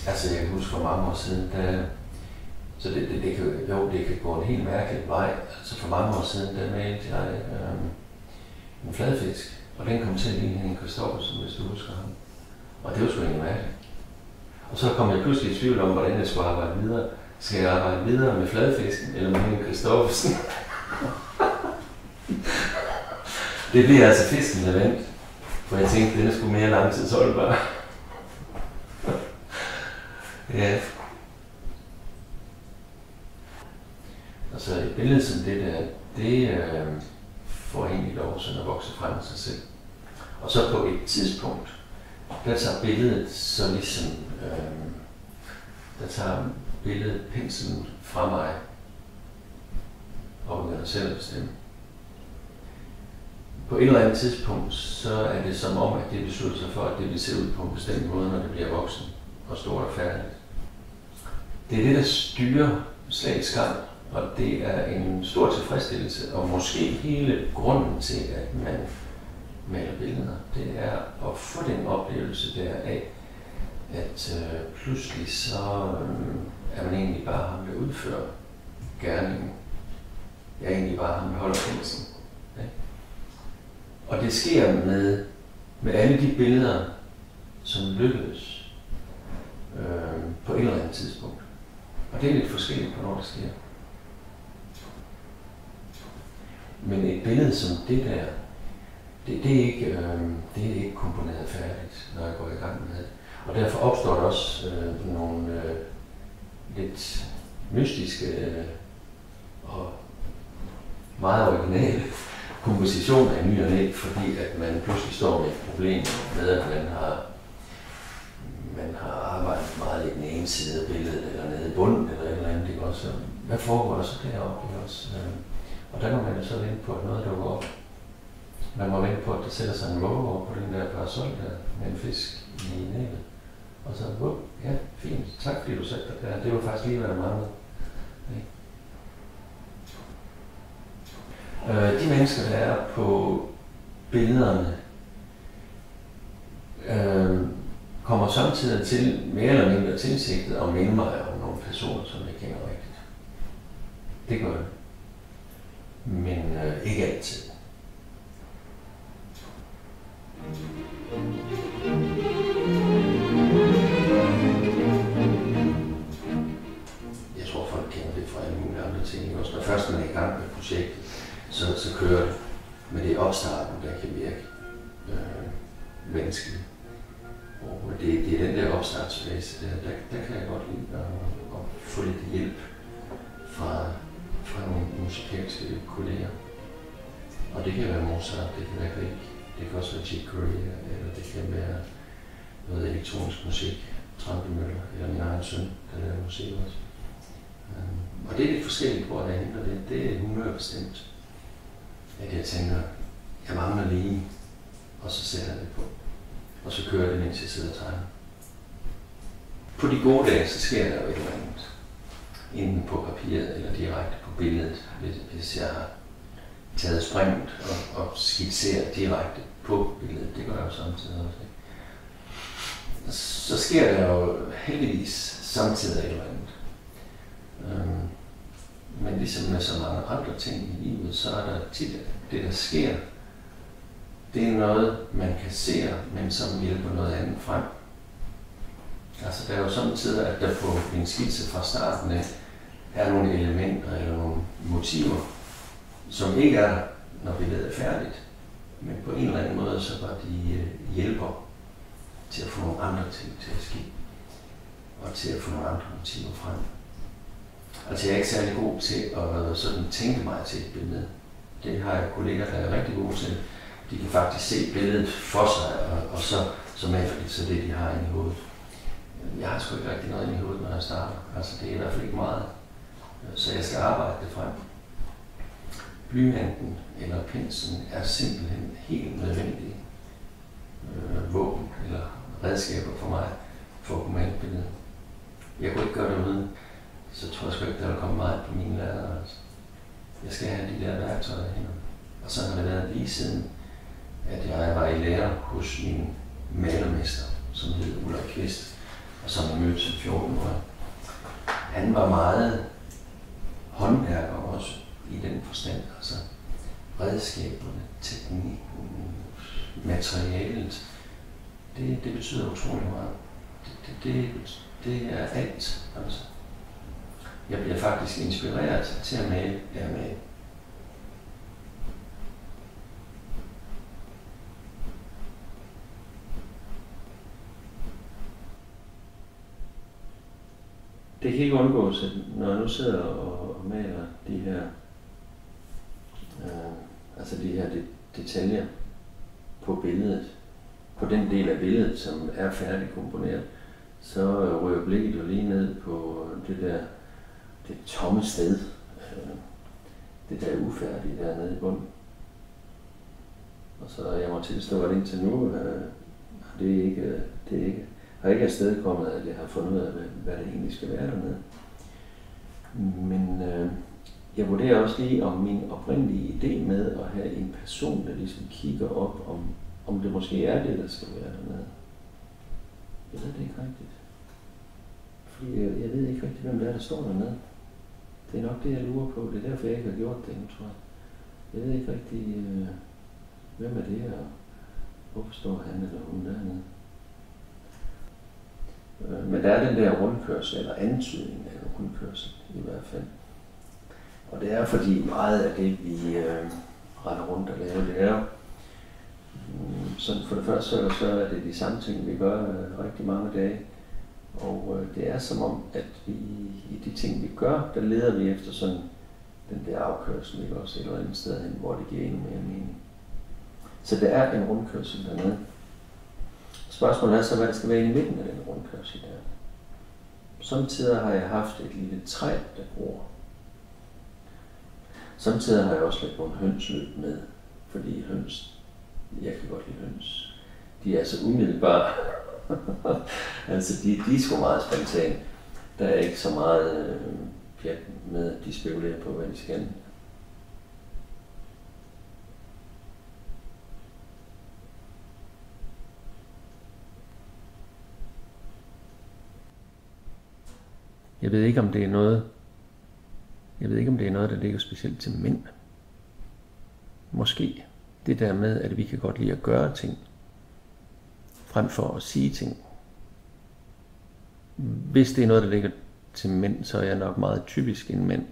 Altså jeg kan huske for mange år siden, så det kan gå en helt mærkelig vej. Altså for mange år siden, der malte jeg en fladfisk, og den kom til at ligne Henning Christoffersen, hvis du husker ham. Og det var sgu egentlig mærkeligt. Og så kom jeg pludselig i tvivl om, hvordan jeg skulle arbejde videre. Skal jeg arbejde videre med fladfisken, eller med Henning Christoffersen? Det bliver altså fisken, der vandt. For jeg tænkte, den er sgu mere langtidsholdbar. Ja. Og så et billede som det der, det får egentlig lov sådan at vokse frem af sig selv. Og så på et tidspunkt, der tager billedet så ligesom, der tager billedet penslen fra mig og begynder selv at bestemme. På et eller andet tidspunkt, så er det som om, at det beslutter sig for, at det vil se ud på en bestemt måde, når det bliver voksen og stort og færdigt. Det er det, der styrer slagets gang, og det er en stor tilfredsstillelse, og måske hele grunden til, at man maler billeder, det er at få den oplevelse der af, at pludselig så er man egentlig bare ham, der udfører gerningen. Jeg er egentlig bare ham, der holder penslen. Ja. Og det sker med alle de billeder, som lykkedes på et eller andet tidspunkt. Og det er lidt forskelligt, hvornår det sker. Men et billede som det der, det er ikke komponeret færdigt, når jeg går i gang med det. Og derfor opstår der også nogle lidt mystiske og meget originale kompositioner i ny og næ, fordi at man pludselig står med et problem med, at man har arbejdet meget i den ene side af billedet, eller nede i bunden, eller et eller andet. Ikke? Også, hvad foregår der så deroppe? Også? Og der må man jo så vente på, at noget dukker op. Man må vente på, at der sætter sig en råge over på den der parasol der, med en fisk i næbet. Og så, ja, fint, tak fordi du satte dig der. Det var faktisk lige, hvad der manglede. De mennesker, der er på billederne, kommer samtidig til mere eller mindre tilsigtet at minde mig om nogle personer, som jeg kender rigtigt. Det gør det. Men ikke altid. Jeg tror, folk kender det fra alle mulige andre ting. Også når først man er i gang med projektet, så kører det. Men det er opstarten, der kan virke vanskeligt. Og det er den der opstartsfase, der kan jeg godt lide at få lidt hjælp fra nogle musikalske kolleger. Og det kan være Mozart, det kan være Grieg, det kan også være Chick Corea, eller det kan være noget elektronisk musik, Trampemøller, eller min egen søn, der laver musik også. Og det er lidt forskelligt, hvor jeg henter det. Det er humørbestemt, at jeg tænker, jeg mangler lige, og så sætter jeg det på. Og så kører det, mens jeg sidder og tegner. På de gode dage, så sker der jo et eller andet. Enten på papiret eller direkte på billedet, hvis jeg har taget springet og skitseret direkte på billedet. Det gør jeg jo samtidig også. Så sker der jo heldigvis samtidig et eller andet. Men ligesom med så mange andre ting i livet, så er der tit det, der sker. Det er noget, man kan se, men som hjælper noget andet frem. Altså, der er jo samtidig, at der på en skitse fra starten af er nogle elementer eller nogle motiver, som ikke er der, når billedet er færdigt. Men på en eller anden måde, så var de hjælper til at få nogle andre ting til at ske. Og til at få nogle andre motiver frem. Altså, jeg er ikke særlig god til at sådan tænke mig til et billede. Det har jeg kolleger, der er rigtig gode til. De kan faktisk se billedet for sig, og så maler de så det, de har inde i hovedet. Jeg har sgu ikke rigtig noget inde i hovedet, når jeg starter. Altså, det er i hvert fald ikke meget. Så jeg skal arbejde det frem. Blyanten eller penslen er simpelthen helt nødvendige våben eller redskaber for mig for at kunne male et billede. Jeg kunne ikke gøre det uden, så tror jeg sgu ikke, der vil komme meget på mine lærere. Altså. Jeg skal have de der værktøjer her. Og så har det været lige siden, at jeg var i lære hos min malermester, som hed Ulrik Kvist. og som jeg mødte som 14-årig. Han var meget håndværker også i den forstand, altså redskaberne, teknikken, materialet. Det betyder utrolig meget. Det er alt. Altså. Jeg bliver faktisk inspireret til at male med. Det kan ikke undgås, at når jeg nu sidder og maler de her, de her detaljer på billedet, på den del af billedet, som er færdigkomponeret, så ryger blikket jo lige ned på det tomme sted, det der ufærdige dernede i bunden. Og så jeg må tilstå, at indtil nu har ikke afstedkommet, at jeg har fundet ud af, hvad det egentlig skal være dernede. Men jeg vurderer også lige om min oprindelige idé med at have en person, der ligesom kigger op, om det måske er det, der skal være dernede. Jeg ved det ikke rigtigt. Fordi jeg ved ikke rigtigt, hvem det er, der står dernede. Det er nok det, jeg lurer på. Det er derfor, jeg ikke har gjort det endnu, tror jeg. Jeg ved ikke rigtigt, hvem er det, og hvorfor står han eller hun dernede. Men der er den der rundkørsel, eller antydning af en rundkørsel i hvert fald. Og det er fordi meget af det, vi retter rundt og laver, det er sådan for det første, så er det de samme ting, vi gør rigtig mange dage. Og det er som om, at vi i de ting, vi gør, der leder vi efter sådan den der afkørsel, ikke også et eller andet sted hen, hvor det giver endnu mere mening. Så der er en rundkørsel dernede. Spørgsmålet er så, hvad der skal være i midten af den rundkørsel der. Samtidig har jeg haft et lille træ, der gror. Samtidig har jeg også lidt nogle hønsløb med, fordi jeg kan godt lide høns. De er så umiddelbare. Altså de er sgu meget spontane. Der er ikke så meget pjat med, at de spekulerer på, hvad de skal. Jeg ved ikke, om det er noget, der ligger specielt til mænd. Måske det der med, at vi kan godt lide at gøre ting, frem for at sige ting. Hvis det er noget, der ligger til mænd, så er jeg nok meget typisk en mænd.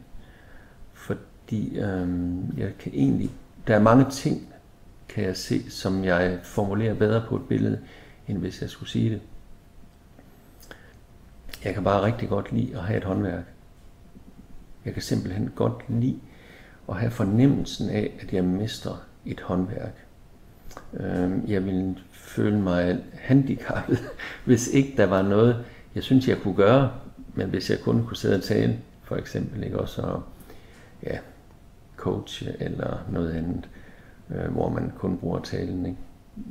Fordi jeg kan egentlig, der er mange ting, kan jeg se, som jeg formulerer bedre på et billede, end hvis jeg skulle sige det. Jeg kan bare rigtig godt lide at have et håndværk. Jeg kan simpelthen godt lide at have fornemmelsen af, at jeg mestrer et håndværk. Jeg ville føle mig handicappet, hvis ikke der var noget, jeg synes, jeg kunne gøre, men hvis jeg kun kunne sidde og tale, for eksempel, ikke også, coache eller noget andet, hvor man kun bruger talen. Ikke?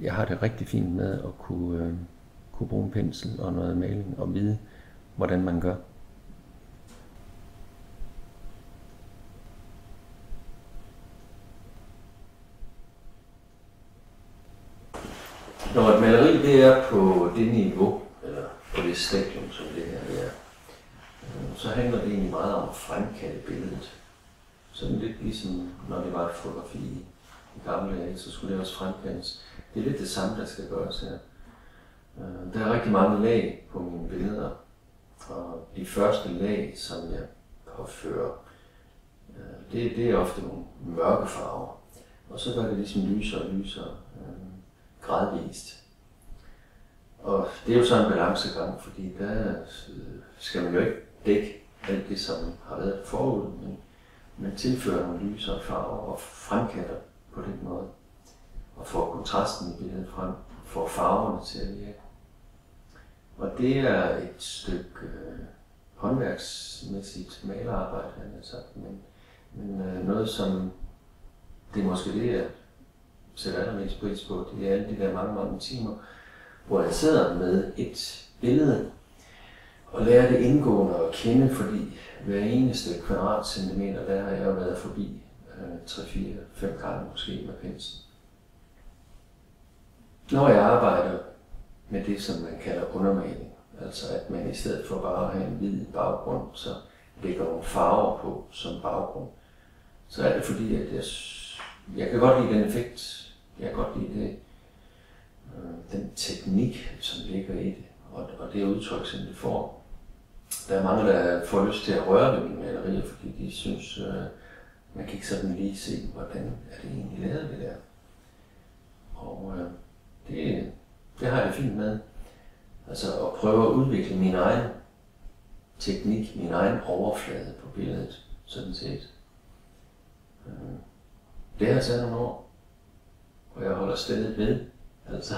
Jeg har det rigtig fint med at kunne bruge en pensel og noget maling og vide, hvordan man gør. Når et maleri det er på det niveau, eller på det stadium, som det her er, så handler det egentlig meget om at fremkalde billedet. Sådan lidt ligesom når det var et fotografi i gamle dage, så skulle det også fremkaldes. Det er lidt det samme, der skal gøres her. Der er rigtig mange lag på mine billeder, og de første lag, som jeg påfører, det er ofte nogle mørke farver. Og så gør det ligesom lysere og lysere, gradvist. Og det er jo så en balancegang, fordi der skal man jo ikke dække alt det, som har været forud, men man tilfører nogle lysere farver og fremkalder på den måde. Og får kontrasten i billedet frem, får farverne til at virke. Og det er et stykke håndværksmæssigt malerarbejde, han har sagt, men noget som, det er måske det, jeg sætter allermest pris på, det er alle de der mange timer, hvor jeg sidder med et billede og lærer det indgående at kende, fordi hver eneste kvadratcentimeter, der har jeg jo været forbi 3-4-5 gange måske med pensel. Når jeg arbejder med det, som man kalder undermaling, Altså at man i stedet for bare at have en hvid baggrund, så lægger nogle farver på som baggrund. Så er det fordi, at jeg kan godt lide den effekt. Jeg kan godt lide det, den teknik, som ligger i det, og det udtryk, som det får. Der er mange, der får lyst til at røre ved mine malerier, fordi de synes, man kan ikke sådan lige se, hvordan er det egentlig lavet det der. Og det har jeg fint med. Altså at prøve at udvikle min egen teknik, min egen overflade på billedet, sådan set. Det har taget nogle år, og jeg holder stadig ved. Altså,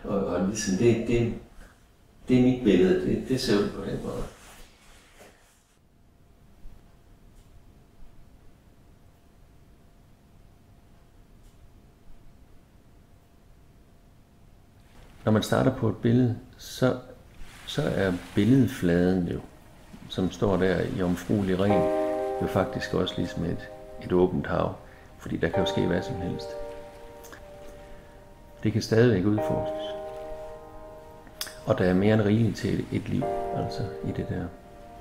og ligesom det er mit billede, det ser ud på den måde. Når man starter på et billede, så er billedfladen jo, som står der i jomfruelig ren, jo faktisk også ligesom et åbent hav, fordi der kan jo ske hvad som helst. Det kan stadigvæk udforskes. Og der er mere end rigeligt til et liv, altså i det der.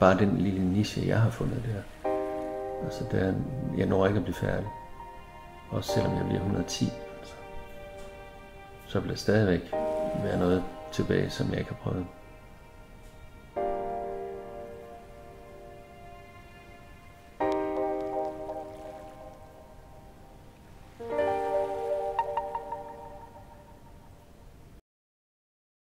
Bare den lille niche, jeg har fundet der. Altså jeg når ikke at blive færdig. Også selvom jeg bliver 110, altså. Så vil der stadigvæk være noget tilbage, som jeg ikke har prøvet.